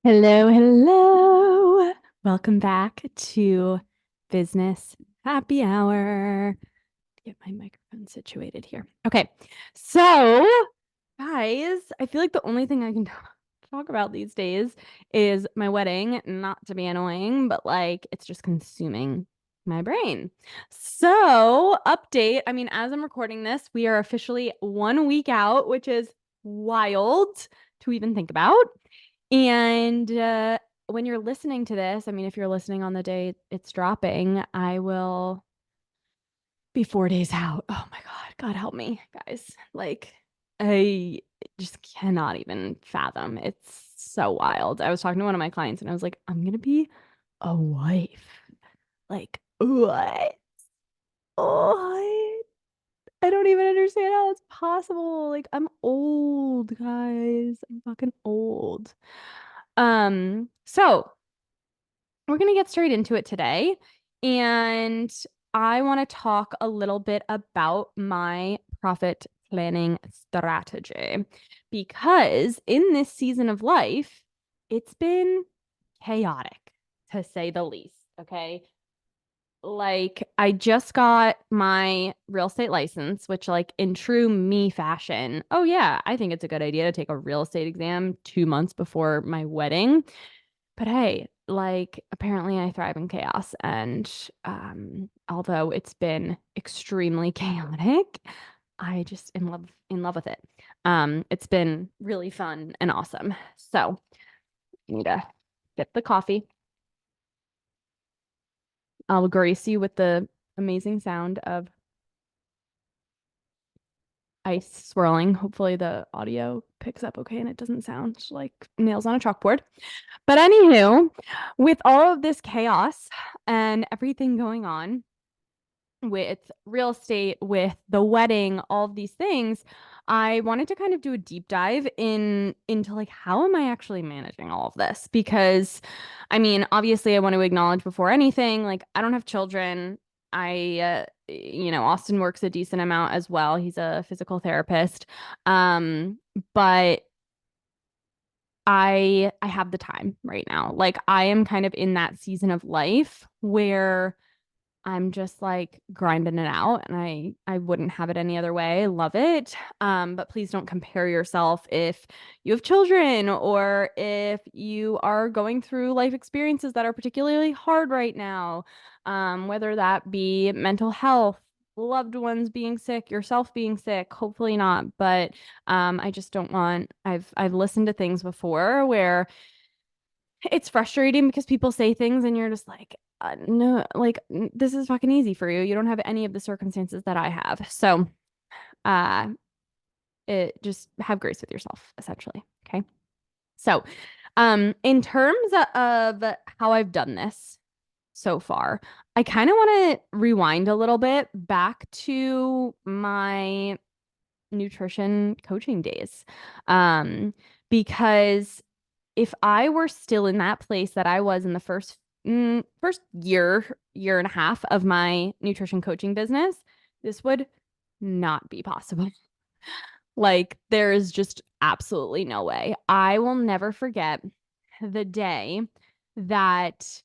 Hello, hello. Welcome back to Business Happy Hour. Get my microphone situated here. Okay. So, guys, I feel like the only thing I can talk about these days is my wedding, not to be annoying, but like it's just consuming my brain. So, update. I mean, as I'm recording this, we are officially 1 week out, which is wild to even think about. And when you're listening to this, I mean, if you're listening on the day it's dropping, I will be 4 days out. Oh my God. God help me, guys. Like, I just cannot even fathom. It's so wild. I was talking to one of my clients and I was like, I'm going to be a wife. Like, what? Oh, I don't even understand how it's possible. Like, I'm old, guys. I'm fucking old. So we're going to get straight into it today. And I want to talk a little bit about my profit planning strategy because in this season of life, it's been chaotic to say the least. Okay. Like, I just got my real estate license, which, like, in true me fashion, oh, yeah, I think it's a good idea to take a real estate exam 2 months before my wedding. But hey, like apparently I thrive in chaos. And although it's been extremely chaotic, I just am in love with it. It's been really fun and awesome. So I need to get the coffee. I'll grace you with the amazing sound of ice swirling. Hopefully the audio picks up okay and it doesn't sound like nails on a chalkboard. But anywho, with all of this chaos and everything going on, with real estate, with the wedding, all of these things, I wanted to kind of do a deep dive into like how am I actually managing all of this? Because I mean, obviously I want to acknowledge before anything, like I don't have children. Austin works a decent amount as well. He's a physical therapist. But I have the time right now. Like I am kind of in that season of life where I'm just like grinding it out and I wouldn't have it any other way. Love it. But please don't compare yourself if you have children or if you are going through life experiences that are particularly hard right now. Whether that be mental health, loved ones being sick, yourself being sick, hopefully not, but I just don't want I've listened to things before where it's frustrating because people say things and you're just like, no, like this is fucking easy for you. You don't have any of the circumstances that I have. So, uh, it just have grace with yourself, essentially. Okay. So, in terms of how I've done this so far, I kind of want to rewind a little bit back to my nutrition coaching days. Um, because if I were still in that place that I was in the first year and a half of my nutrition coaching business, this would not be possible. Like there is just absolutely no way. I will never forget the day that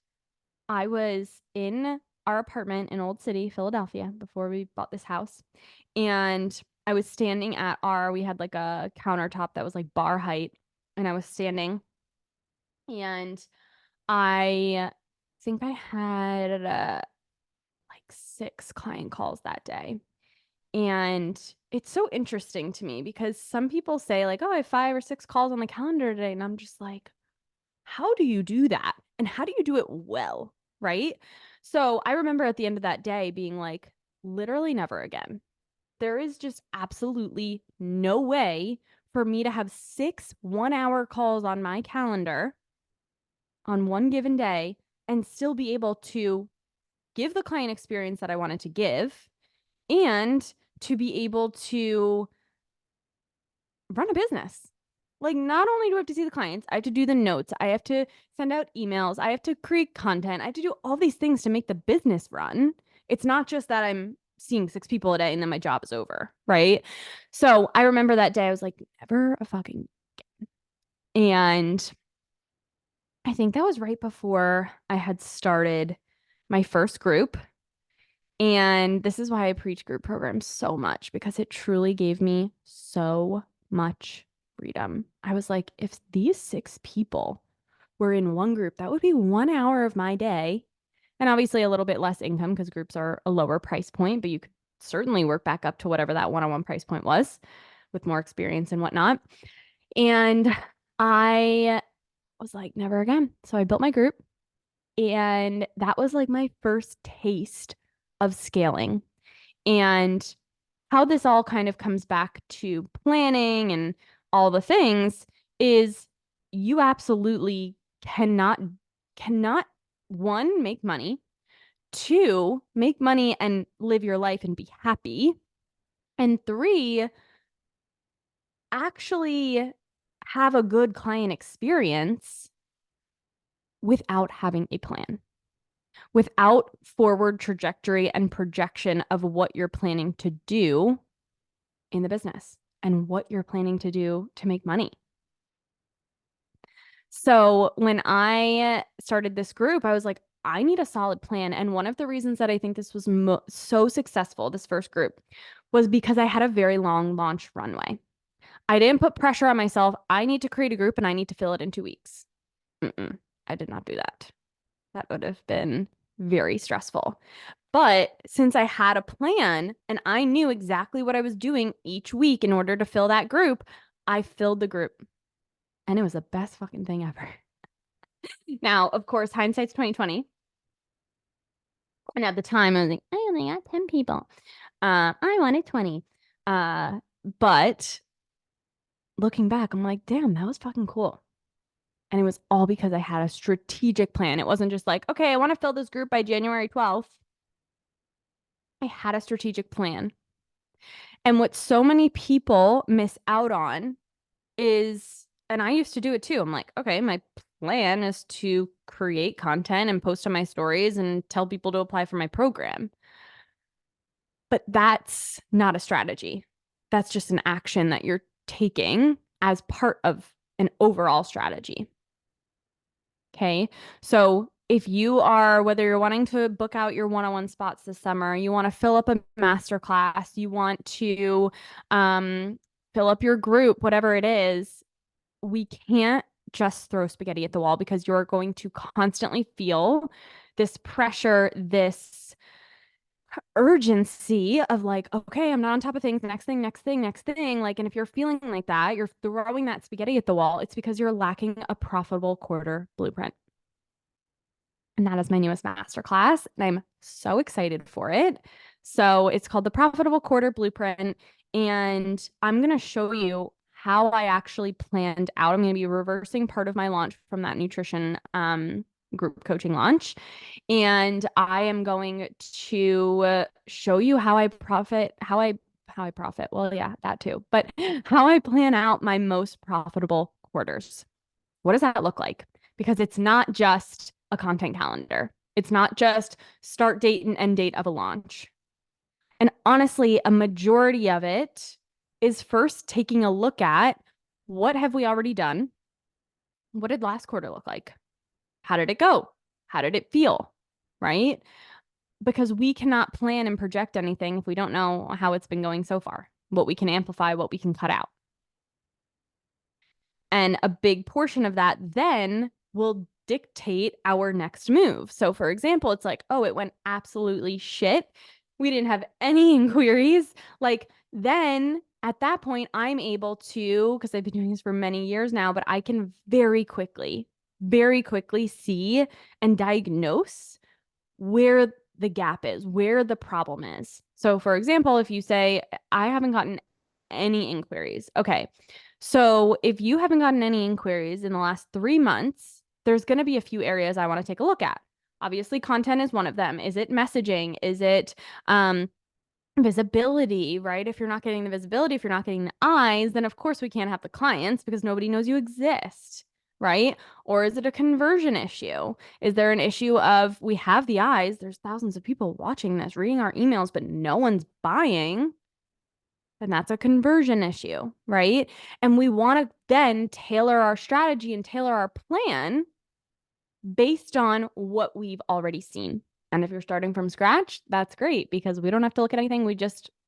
I was in our apartment in Old City, Philadelphia, before we bought this house. And I was standing at we had like a countertop that was like bar height. And I was standing and I think I had like 6 client calls that day. And it's so interesting to me because some people say, like, oh, I have 5 or 6 calls on the calendar today. And I'm just like, how do you do that? And how do you do it well? Right. So I remember at the end of that day being like, literally never again. There is just absolutely no way for me to have 6 1-hour calls on my calendar on one given day and still be able to give the client experience that I wanted to give and to be able to run a business. Like, not only do I have to see the clients, I have to do the notes, I have to send out emails, I have to create content, I have to do all these things to make the business run. It's not just that I'm seeing 6 people a day and then my job is over, right? So I remember that day, I was like, never a fucking. And I think that was right before I had started my first group. And this is why I preach group programs so much because it truly gave me so much freedom. I was like, if these 6 people were in one group, that would be 1 hour of my day. And obviously a little bit less income because groups are a lower price point, but you could certainly work back up to whatever that one-on-one price point was with more experience and whatnot. And I was like, never again. So I built my group, and that was like my first taste of scaling. And how this all kind of comes back to planning and all the things is you absolutely cannot one, make money, two, make money and live your life and be happy, and three, actually have a good client experience without having a plan, without forward trajectory and projection of what you're planning to do in the business and what you're planning to do to make money. So when I started this group, I was like, I need a solid plan. And one of the reasons that I think this was so successful, this first group, was because I had a very long launch runway. I didn't put pressure on myself. I need to create a group and I need to fill it in 2 weeks. I did not do that. That would have been very stressful. But since I had a plan and I knew exactly what I was doing each week in order to fill that group, I filled the group. And it was the best fucking thing ever. Now, of course, hindsight's 2020. And at the time, I was like, I only got 10 people. I wanted 20. But looking back, I'm like, damn, that was fucking cool. And it was all because I had a strategic plan. It wasn't just like, okay, I want to fill this group by January 12th. I had a strategic plan. And what so many people miss out on is, and I used to do it too. I'm like, okay, my plan is to create content and post on my stories and tell people to apply for my program. But that's not a strategy. That's just an action that you're taking as part of an overall strategy. Okay. So if you are, whether you're wanting to book out your one-on-one spots this summer, you want to fill up a masterclass, you want to fill up your group, whatever it is, we can't just throw spaghetti at the wall because you're going to constantly feel this pressure, this urgency of like, okay, I'm not on top of things, next thing, next thing, next thing. Like, and if you're feeling like that, you're throwing that spaghetti at the wall, it's because you're lacking a profitable quarter blueprint. And that is my newest masterclass. And I'm so excited for it. So it's called the Profitable Quarter Blueprint. And I'm going to show you how I actually planned out. I'm going to be reversing part of my launch from that nutrition group coaching launch. And I am going to show you how I profit, how I profit. Well, yeah, that too. But how I plan out my most profitable quarters. What does that look like? Because it's not just a content calendar. It's not just start date and end date of a launch. And honestly, a majority of it is first taking a look at what have we already done? What did last quarter look like? How did it go? How did it feel? Right? Because we cannot plan and project anything if we don't know how it's been going so far, what we can amplify, what we can cut out. And a big portion of that then will dictate our next move. So, for example, it's like, oh, it went absolutely shit. We didn't have any inquiries. Like, then at that point, I'm able to, because I've been doing this for many years now, but I can very quickly see and diagnose where the gap is, where the problem is. So, for example, if you say, I haven't gotten any inquiries. Okay. So if you haven't gotten any inquiries in the last 3 months, there's going to be a few areas I want to take a look at. Obviously, content is one of them. Is it messaging? Is it visibility, right? If you're not getting the visibility, if you're not getting the eyes, then of course we can't have the clients because nobody knows you exist, right? Or is it a conversion issue? Is there an issue of we have the eyes, there's thousands of people watching this, reading our emails, but no one's buying? Then that's a conversion issue, right? And we want to then tailor our strategy and tailor our plan based on what we've already seen. And if you're starting from scratch, that's great because we don't have to look at anything.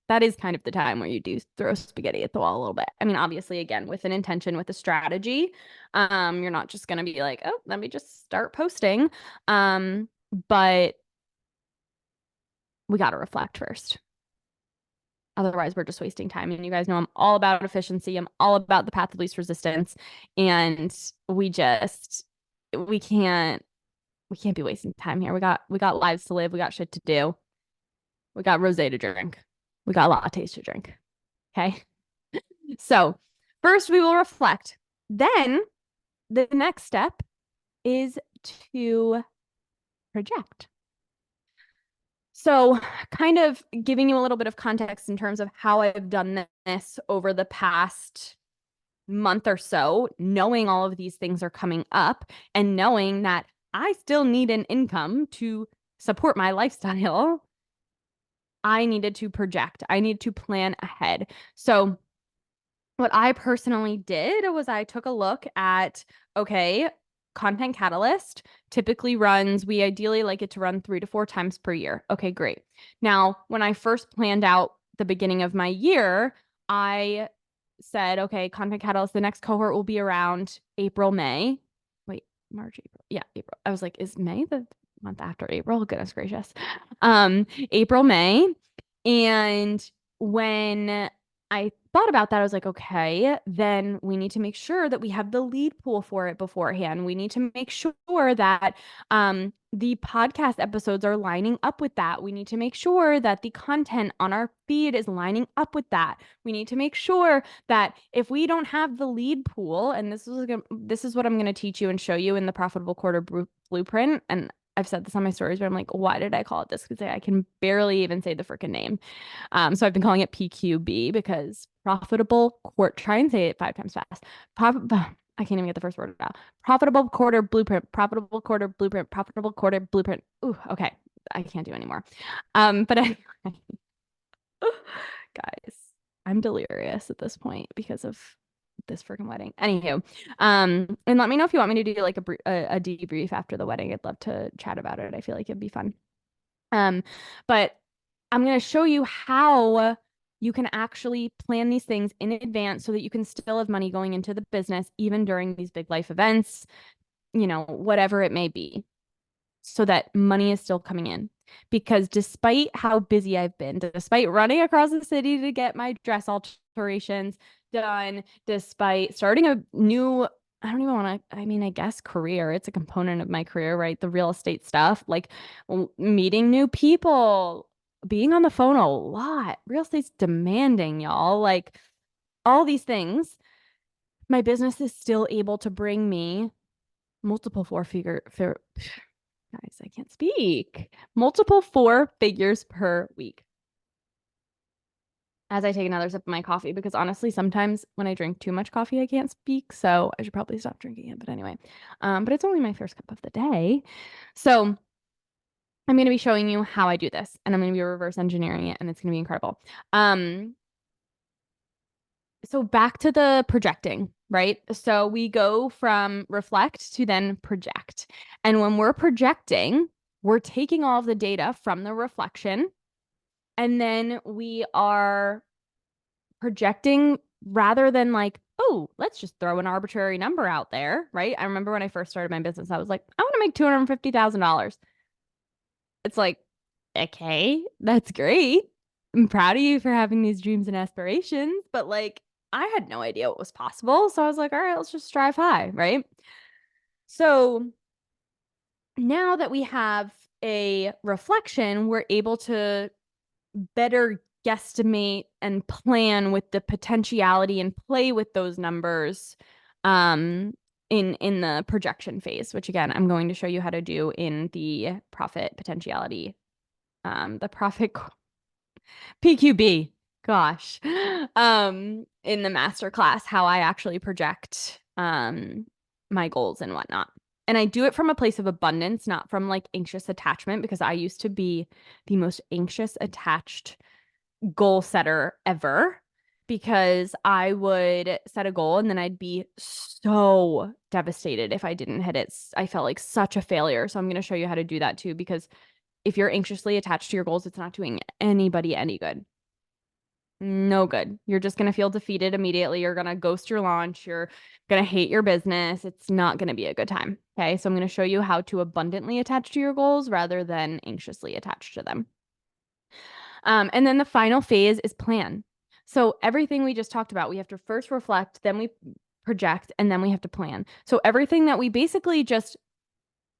That is kind of the time where you do throw spaghetti at the wall a little bit. I mean, obviously, again, with an intention, with a strategy. You're not just going to be like, oh, let me just start posting. But we got to reflect first. Otherwise, we're just wasting time. And you guys know I'm all about efficiency. I'm all about the path of least resistance. And we can't be wasting time here. We got lives to live. We got shit to do. We got rosé to drink. We got lattes to drink. Okay. So first we will reflect. Then the next step is to project. So kind of giving you a little bit of context in terms of how I've done this over the past month or so, knowing all of these things are coming up and knowing that I still need an income to support my lifestyle. I needed to project. I need to plan ahead. So what I personally did was I took a look at, okay, Content Catalyst typically runs, we ideally like it to run 3 to 4 times per year. Okay, great. Now, when I first planned out the beginning of my year, I said, okay, Content Catalyst, the next cohort will be around April, May. Wait, March, April. Yeah, April. I was like, is May the month after April? Goodness gracious. April, May. And when I thought about that, I was like, okay, then we need to make sure that we have the lead pool for it beforehand. We need to make sure that the podcast episodes are lining up with that. We need to make sure that the content on our feed is lining up with that. We need to make sure that if we don't have the lead pool, and this is what I'm going to teach you and show you in the Profitable Quarter Blueprint, and I've said this on my stories, but I'm like, why did I call it this? Because I can barely even say the freaking name. So I've been calling it PQB because try and say it 5 times fast. I can't even get the first word out. Profitable Quarter Blueprint, Profitable Quarter Blueprint, Profitable Quarter Blueprint. Ooh, okay. I can't do anymore. But anyway, guys, I'm delirious at this point because of this freaking wedding. Anywho, and let me know if you want me to do like a debrief after the wedding. I'd love to chat about it. I feel like it'd be fun. But I'm going to show you how you can actually plan these things in advance so that you can still have money going into the business, even during these big life events, whatever it may be, so that money is still coming in. Because despite how busy I've been, despite running across the city to get my dress alterations done, despite starting a new, I don't even want to, I guess career, it's a component of my career, right? The real estate stuff, like meeting new people, being on the phone a lot. Real estate's demanding, y'all. Like all these things, my business is still able to bring me multiple guys, I can't speak. Multiple 4 figures per week. As I take another sip of my coffee, because honestly, sometimes when I drink too much coffee, I can't speak. So I should probably stop drinking it. But anyway, but it's only my first cup of the day. So I'm going to be showing you how I do this, and I'm going to be reverse engineering it, and it's going to be incredible. So back to the projecting, right? So we go from reflect to then project. And when we're projecting, we're taking all of the data from the reflection, and then we are projecting rather than like, oh, let's just throw an arbitrary number out there, right? I remember when I first started my business, I was like, I want to make $250,000. It's like, okay, that's great. I'm proud of you for having these dreams and aspirations, but like, I had no idea what was possible. So I was like, all right, let's just strive high, right? So now that we have a reflection, we're able to better guesstimate and plan with the potentiality and play with those numbers in the projection phase, which again, I'm going to show you how to do in the profit potentiality, the profit PQB, gosh, in the master class, how I actually project my goals and whatnot. And I do it from a place of abundance, not from like anxious attachment, because I used to be the most anxious attached goal setter ever. because I would set a goal and then I'd be so devastated if I didn't hit it. I felt like such a failure. So I'm going to show you how to do that too, because if you're anxiously attached to your goals, it's not doing anybody any good. No good. You're just going to feel defeated immediately. You're going to ghost your launch. You're going to hate your business. It's not going to be a good time. Okay. So I'm going to show you how to abundantly attach to your goals rather than anxiously attach to them. And then the final phase is plan. So everything we just talked about, we have to first reflect, then we project, and then we have to plan. So everything that we basically just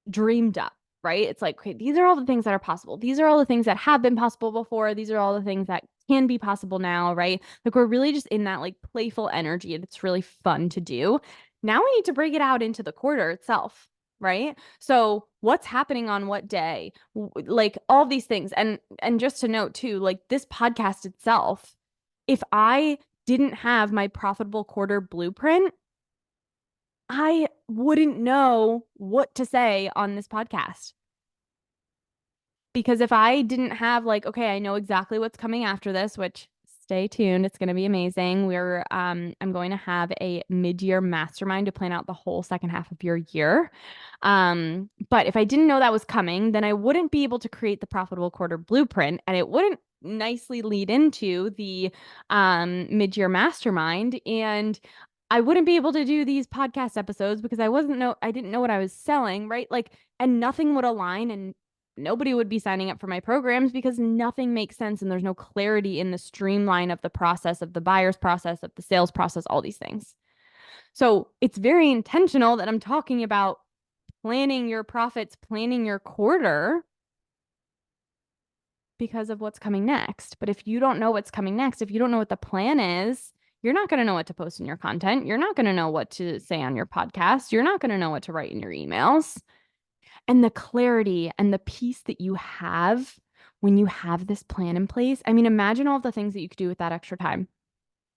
dreamed up, right? It's like, okay, these are all the things that are possible. These are all the things that have been possible before. These are all the things that can be possible now, right? Like we're really just in that like playful energy and it's really fun to do. Now we need to break it out into the quarter itself, right? So what's happening on what day? Like all these things. And just to note too, like this podcast itself, if I didn't have my profitable quarter blueprint, I wouldn't know what to say on this podcast. Because if I didn't have like, okay, I know exactly what's coming after this, which stay tuned, it's going to be amazing. I'm going to have a mid-year mastermind to plan out the whole second half of your year. But if I didn't know that was coming, then I wouldn't be able to create the profitable quarter blueprint and it wouldn't nicely lead into the mid-year mastermind. And I wouldn't be able to do these podcast episodes because I didn't know what I was selling, right? Like, and nothing would align and nobody would be signing up for my programs because nothing makes sense and there's no clarity in the streamline of the process, of the buyer's process, of the sales process, all these things. So it's very intentional that I'm talking about planning your profits, planning your quarter because of what's coming next. But if you don't know what's coming next, if you don't know what the plan is, you're not going to know what to post in your content. You're not going to know what to say on your podcast. You're not going to know what to write in your emails. And the clarity and the peace that you have when you have this plan in place. I mean, imagine all the things that you could do with that extra time.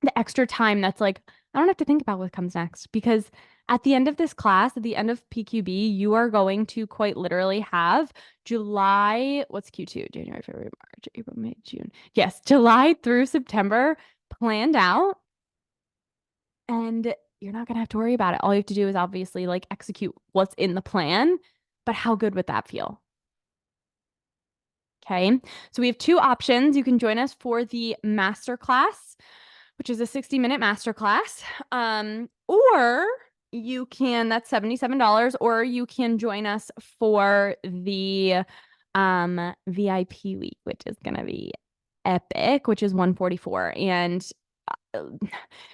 The extra time that's like, I don't have to think about what comes next because at the end of this class, at the end of PQB, you are going to quite literally have July, what's Q2? January, February, March, April, May, June. Yes, July through September planned out. And you're not going to have to worry about it. All you have to do is obviously like execute what's in the plan. But how good would that feel? Okay. So we have two options. You can join us for the masterclass, which is a 60-minute masterclass. Or you can, that's $77, or you can join us for the VIP week, which is gonna be epic, which is 144. And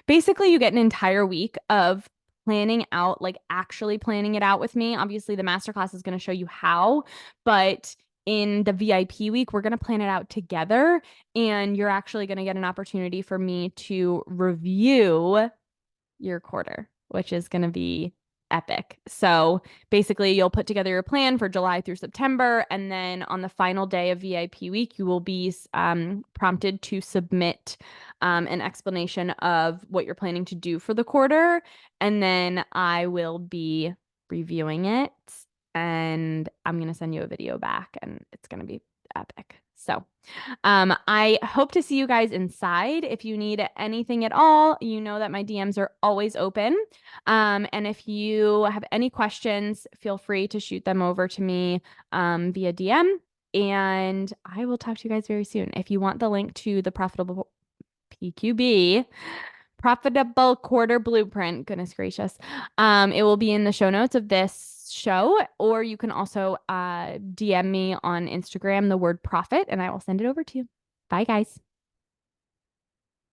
basically you get an entire week of planning out, like actually planning it out with me. Obviously, the masterclass is going to show you how, but in the VIP week, we're going to plan it out together. And you're actually going to get an opportunity for me to review your quarter, which is going to be epic. So basically, you'll put together your plan for July through September. And then on the final day of VIP week, you will be prompted to submit an explanation of what you're planning to do for the quarter. And then I will be reviewing it and I'm going to send you a video back and it's going to be epic. So I hope to see you guys inside. If you need anything at all, you know that my DMs are always open. And if you have any questions, feel free to shoot them over to me via DM. And I will talk to you guys very soon. If you want the link to the profitable PQB, profitable quarter blueprint, goodness gracious, it will be in the show notes of this show, or you can also DM me on Instagram the word profit and I will send it over to you. Bye, guys.